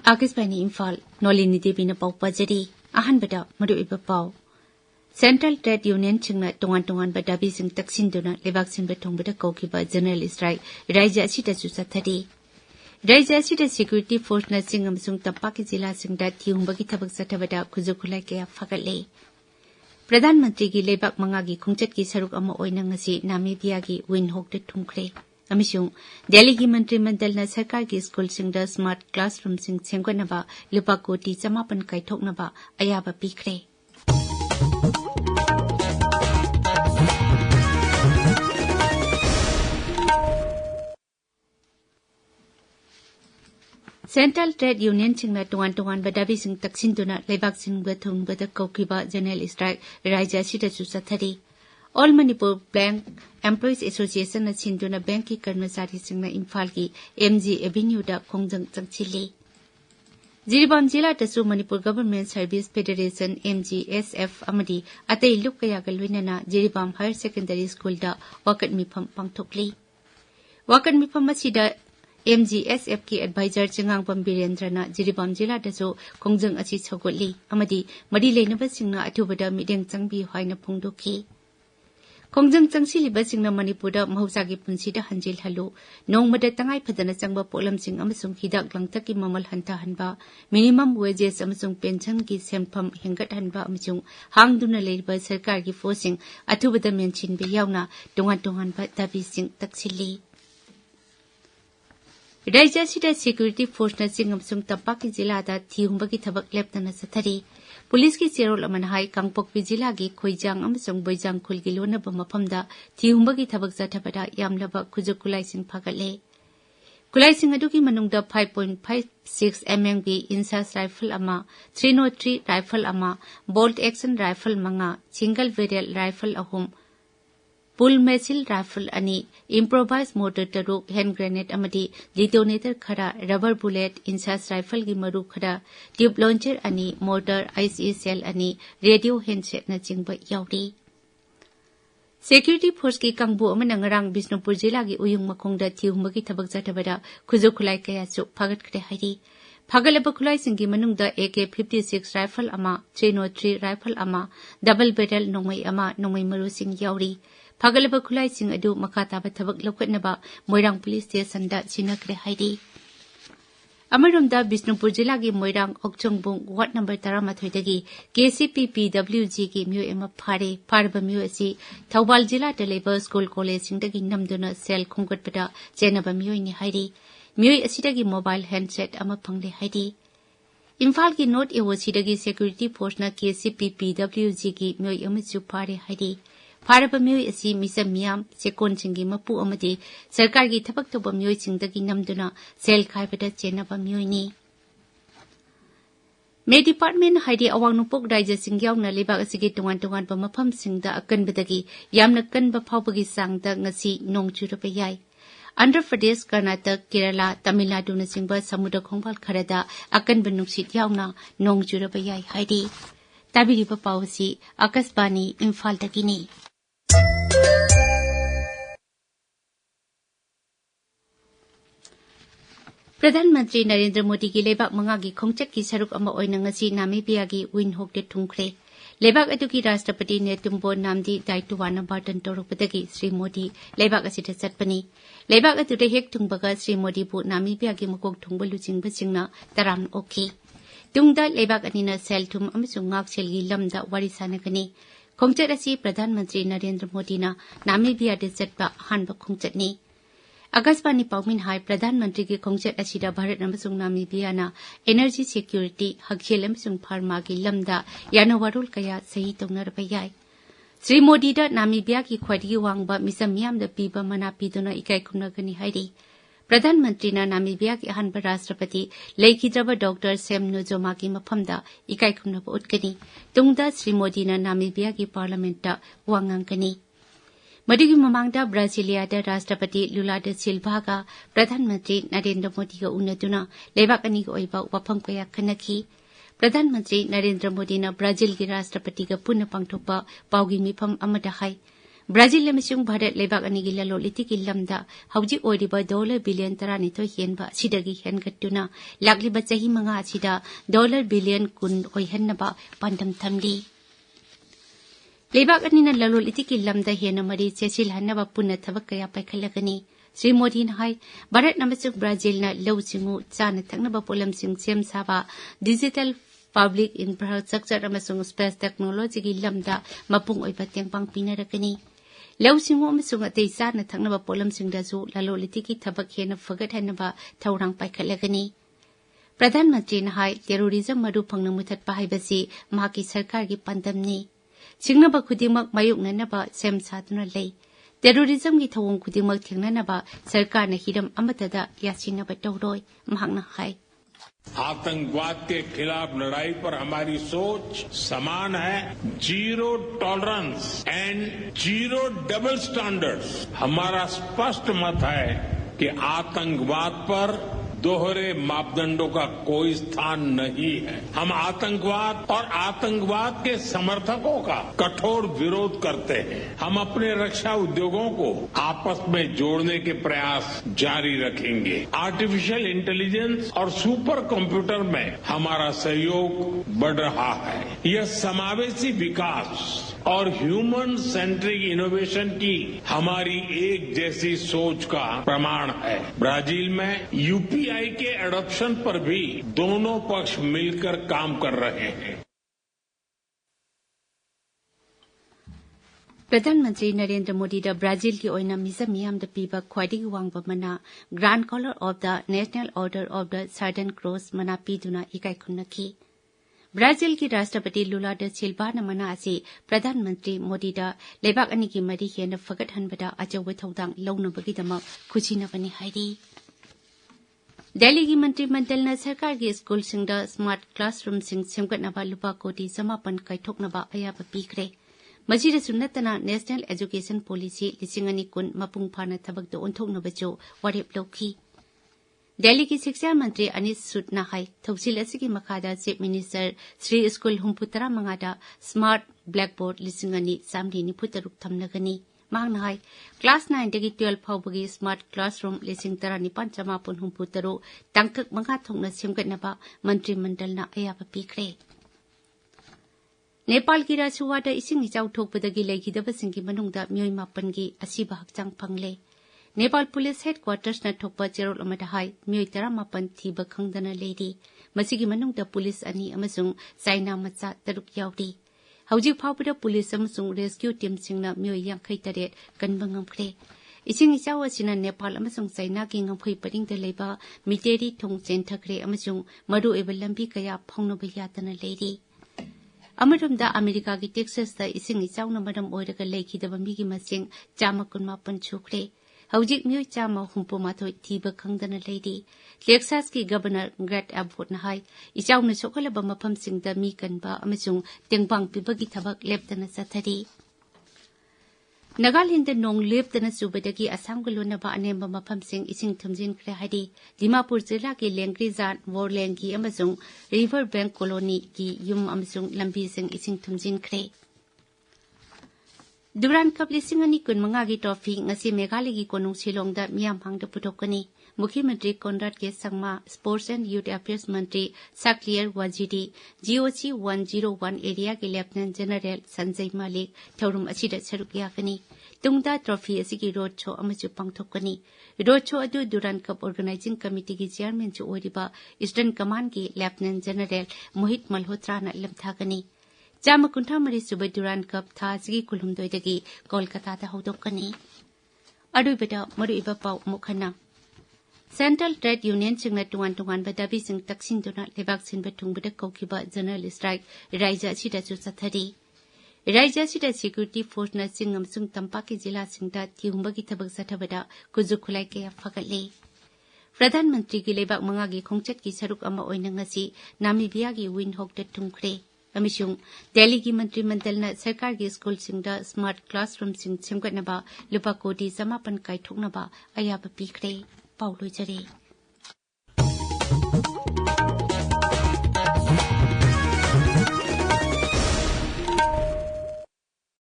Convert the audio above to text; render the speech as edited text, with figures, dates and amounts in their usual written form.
Akasbani Imphal Nolini Devi na pau pajari ahan bada madu iba pau. Central Trade Union chingna tongan badabi sing taksin dona lebak sin betong bada kaukiba general strike raja asita susathari. Raja asita security force na sing amsung tampaki jila sing da tiumbagi thabak satabada kuzukulai kaya fakatle. Pradhan Mantri ki lebak mangagi khongchat ki saruk ama oina ngasi Namibia ki Windhoek de thumkhre. Amishung Delhi ki Mantri Mandal na sarkar ki school sing da smart classroom sing sengwanaba lupa koti chamapan kaithoknaba ayaba pikre. Central Trade Union chingna tongan badabi sing taksin duna lebak sing bathung bada kaukiba general strike raja sita susathari. All Manipur Bank Employees Association na sinduna bank ki karmasari singna Imphal ki MG Avenue da khongjang changchili. Jiribam jila tasu Manipur Government Service Federation MGSF amadi atai lukaya galwinana Jiribam Higher Secondary School da wakat mifam pangthokli. Wakat mifam masida MGSF ki advisor chingang Pambirendra na Jiribam jila tasu khongjang achi chogoli amadi madi leinaba singna athubada mideng changbi hoina phungdoki. Khongjang changsiliba singna Manipurda mahusagi punsida hanjil halu nongmada tangai phadana changba polam sing amasung hidak langtaki mamal hanta hanba minimum wages amasung pension ki sempham hengat hanba amasung hangduna leiba sarkar ki forcing athubada mention be yauna tongan ba dabi sing taksili. Raja sida security force na sing amasung tampaki jila da thihumbagi thabak leptana sathari. Police ki serol amanhai Kangpokpi jila gi Khoijang amasung Boijang khulgi lonaba mafamda thihumbagi thabak zathabada yamlaba kujukulai sing phagatle. Kulai sing aduki manungda 5.56 mm insas rifle ama 303 rifle ama bolt action rifle manga single barrel rifle ahum Bull missile rifle ani improvised mortar taruk hand grenade amadi detonator khara rubber bullet insas rifle gi maru khara tube launcher ani mortar IC cell ani radio handset na chingba yauri. Security force ki kangbu amana ngarang Bisnupur jila gi uyung makhongda thihumbagi thabak zathabada khujukhulai kaya chu phagat khre hairi. Phagalaba khulai singi manungda AK-56 rifle ama 303 rifle ama double barrel nongmai ama nongmai maru sing yauri. Phagalaba khulai sing adu makataba thabak lokatnaba Moirang police station da sinakre hairi. Amarumda Bisnupur jila gi Moirang Okchongbung ward number 13 dagi KCPPWG gi myu ema phare parba myu asi Thawbal jila da leba school college sing dagi namduna cell khongkatpada chenaba myu ni hairi. Myu asidagi mobile handset ama phangde hairi. Imphal ki note ewosidagi security force na KCPPWG gi myu ema chu phare hairi. Paraba myoy asi misam miyam sekon singi mapu amadi sarkar gi thabak toba myoy singdagi namduna sel khaibada chenaba myoy ni. May Department haidi awang nupok raja singyaw na libak asigi tungan ba mafam singda akan badagi yamna kan ba phawbagi sangda ngasi nong churapayay. Andhra Pradesh, Karnataka, Kerala, Tamil Nadu na singba samudra khongbal kharada akan banuksit yawna nong churapayay haidi. Tabiriba pawasi Akasbani Imphal dagini. Pradhan Mantri Narendra Modi ki lebak mangagi khongchat ki saruk ama oina ngasi Namibia gi Windhoek de thumkhre. Lebak adu ki Rashtrapati Netumbo Namdi Daituwana Barton Torupatagi Sri Modi lebak asita satpani. Lebak adu de hek thungbaga Sri Modi bu Namibia gi makok thungbalu jingba singna taram okay. Tungda lebak anina sel thum amasung ngak sel gi lamda wari sanagani. Khongchat asi Pradhan Mantri Narendra Modi na Namibia de satpa hanba khongchat ni. Akasbani Paumin Hai Pradhan Mantri ki khongchat asida Bharat amasung Namibia na energy security hakhel amasung pharma gi lamda yana warul kaya sahi tongnarapayai. Sri Modi da Namibia ki khwadi wangba misam miyam da piba mana piduna ikai khumnagani hairi. Pradhan Mantri na Namibia ki ahanba Rashtrapati Laikhidraba Dr. Sem Nujoma ki mafamda ikai khumnaba utkani. Tungda Sri Modi na Namibia ki parliament da wangangkani. Madigi mamangda Brasilia da Rashtrapati Lula da Silva ga Pradhan Mantri Narendra Modi ga unaduna lebak ani ga oiba wafam kaya kanaki. Pradhan Mantri Narendra Modi na Brazil gi Rashtrapati ga punna pangthokpa paugi mifam amada hai. Brazil अमसुंग भारत लेबाक अनिगी ललोलितिकी lambda हौजिक ओइरिबा dollar billion 12 हेनबा सिदगी हेनगट्टुना लाक्लिबा चही मंगा असिदा dollar billion 10 ओइहन्नबा पांडम थमली लेबाक अनिना ललोलितिकी lambda हेन मरी चेसिल हन्नबा पुन्ना थबक कया पाइखलगनी श्री मोदी हाई भारत अमसुंग ब्राजील ना लौसिंगु चाना थक्नबा पोलमसिंग सेम साबा डिजिटल पब्लिक इंफ्रास्ट्रक्चर अमसुंग स्पेस टेक्नोलॉजी की लमदा मपुंग ओइबा तेंगपांग पिनरकनी लौसिंगु अमसुंग अतै चाना थक्नबा पोलमसिंगदासु ललोलितिकी थबक हेन फगतहनबा थौरांग पाइखलगनी प्रधानमंत्री हाई टेरोरिज्म मरु फंगना मुथतपा हाइबसी महाकी सरकार की पांदमनी सिंगनबा खुदिमक मायुकननबा सेम सादुना लई टेरोरिज्म की थौंग खुदिमक थेंगननबा सरकार ने हिरम अमतदा यासिनबा तौरोय महाकना हाई आतंकवाद के खिलाफ लड़ाई पर हमारी सोच समान है। Zero tolerance and zero double standards हमारा स्पष्ट मत है कि आतंकवाद पर दोहरे मापदंडों का कोई स्थान नहीं है। हम आतंकवाद और आतंकवाद के समर्थकों का कठोर विरोध करते हैं। हम अपने रक्षा उद्योगों को आपस में जोड़ने के प्रयास जारी रखेंगे। आर्टिफिशियल इंटेलिजेंस और सुपर कंप्यूटर में हमारा सहयोग बढ़ रहा है। यह समावेशी विकास और ह्यूमन सेंट्रिक इनोवेशन की हमारी एक जैसी सोच का प्रमाण है। ब्राजील में यूपीआई के एडॉप्शन पर भी दोनों पक्ष मिलकर काम कर रहे हैं। प्रधानमंत्री नरेंद्र मोदी दा ब्राजील की ओइना मिजा मियाम दा पीबा ख्वाइदिगी वांगबा मना grand collar of the national order of the southern cross मना पीदुना इकाई खुन्नकी ब्राजील की राष्ट्रपति लुला दा सिल्वा न मना असी प्रधानमंत्री मोदी दा लेबाक अनी की मरी हेन फगतहनबदा अचौबा थौदांग लौनबगीदमक खुचिनबनी हाइरी दिल्ली की मंत्रिमंडल ने सरकार की स्कूल स्मार्ट क्लासरूम सेमगटनबा लुपा कोटी 9 कायथोकनबा अयाबा पीखरे मसीदसु नतना नेशनल एजुकेशन पॉलिसी 2010 मपुंग फाना थबकदो ओंथोकनबचो वारेप लौखी दिल्ली की शिक्षा मंत्री अनिस सूदना हाई थौसिल असिगी मखादा चीफ मिनिस्टर श्री स्कूल हुंपुतरा मंगादा स्मार्ट ब्लैकबोर्ड 2030 थमनगनी मांगना हाई क्लास 9 दगी 12 फाउबगी स्मार्ट क्लासरूम 19,963 तंकक मंगा थोंना सेमगटनबा मंत्रिमंडलना अयाबा पीखरे नेपाल की राजसुवादा इसिंग इचाउ थोकपदगी लेखिदबसिंगी मनुंगदा मियोय 9 की असिबा हक्चांग फंगले नेपाल पुलिस हेडक्वार्टर्स न थोकपा चेरोल अमदा हाई मियोय 19 थीबा खंगदना लेरी मसिगी मनुंगदा पुलिस अनि अमसुंग चाइना मचा 3 यावरी हौजिक फाउबदा पुलिस अमसुंग रेस्क्यू टीम सिंगना मियोय 58 कनबा ngamkhre इसिंग इचाउ असिना नेपाल अमसुंग चाइना की ngamphoi परिंगदा लेबा मिटेरी थोंग चेंथखरे अमसुंग मरु एबा लंबी कया फौनबा यातना लेरी अमरमदा अमेरिका की टेक्सास इसिंग इचाउना मरम ओइरगा लेखिदबा मिगी मसिंग 119 छुखरे हौजिक मियोय 134 थीबा खंगदना लेरी टेक्सास की गवर्नर ग्रेट एबोट हाई इचाउना सोखलबा मफमसिंगदा मी कनबा अमसुंग तेंगबांग पिबगी थबक लेप्तना चथरी नागालैंड नोंग लेप्तना चुबदगी असम लोनबा अनेम्बा मफमसिंग इसिंग थुमजिनख्रे हाइदी दिमापुर जिला के लेंग्रीजान वोरलेंग की अमसुंग रिवर बैंक कॉलोनी की युम अमसुंग लंबीसिंग इसिंग थुमजिनख्रे दुरान कप 2015 की ट्रॉफी ngasi मेघालय की कोनुंग शिलोंगदा मियाम हांगदा पुथोकनी मुख्यमंत्री Conrad K Sangma sports and youth affairs मंत्री साक्लियर वाजिडी जीओसी 101 एरिया के लेफ्टिनेंट जनरल संजय मालिक थौरुम असिदा सरुक यागनी तुंगदा ट्रॉफी असिगी रोड शो अमचु पांगथोकनी रोड शो अदु दुरान कप ऑर्गेनाइजिंग कमिटी की चेयरमैन चु ओरिबा ईस्टर्न कमांड की लेफ्टिनेंट जनरल मोहित मल्होत्रा न लमथागनी 153 सुबह दुरान कप थासगी कुलुमदोइदगी कोलकाता हौदोकनी अरुबदा मरुइबा पाउ मुखना सेंट्रल ट्रेड यूनियन सिंगना टुवान बदाबी सिंग तक्सिंदुना लेबाक सिनबा थुंगबदा कौखिबा जनरल स्ट्राइक राइजा सिदा चुचथरी राइजा सिदा सिक्योरिटी फोर्स न सिंगम सुंग तंपाकी जिला सिंगदा थिहुंबगी थबक सथबदा कुजु खुलाई के फगले प्रधानमंत्री की लेबाक मंगा की खोंगचत की सरुक अमा ओइना ngasi नामीबिया की विनहोक थुंगख्रे अमिशुंग दिल्ली की मंत्रिमंडल ने सरकार की स्कूल सिंगदा स्मार्ट क्लासरूम सिंग सेमगटनबा लुपा कोटी 9 कायथोकनबा अयाबा पीखरे पाउलोजरे।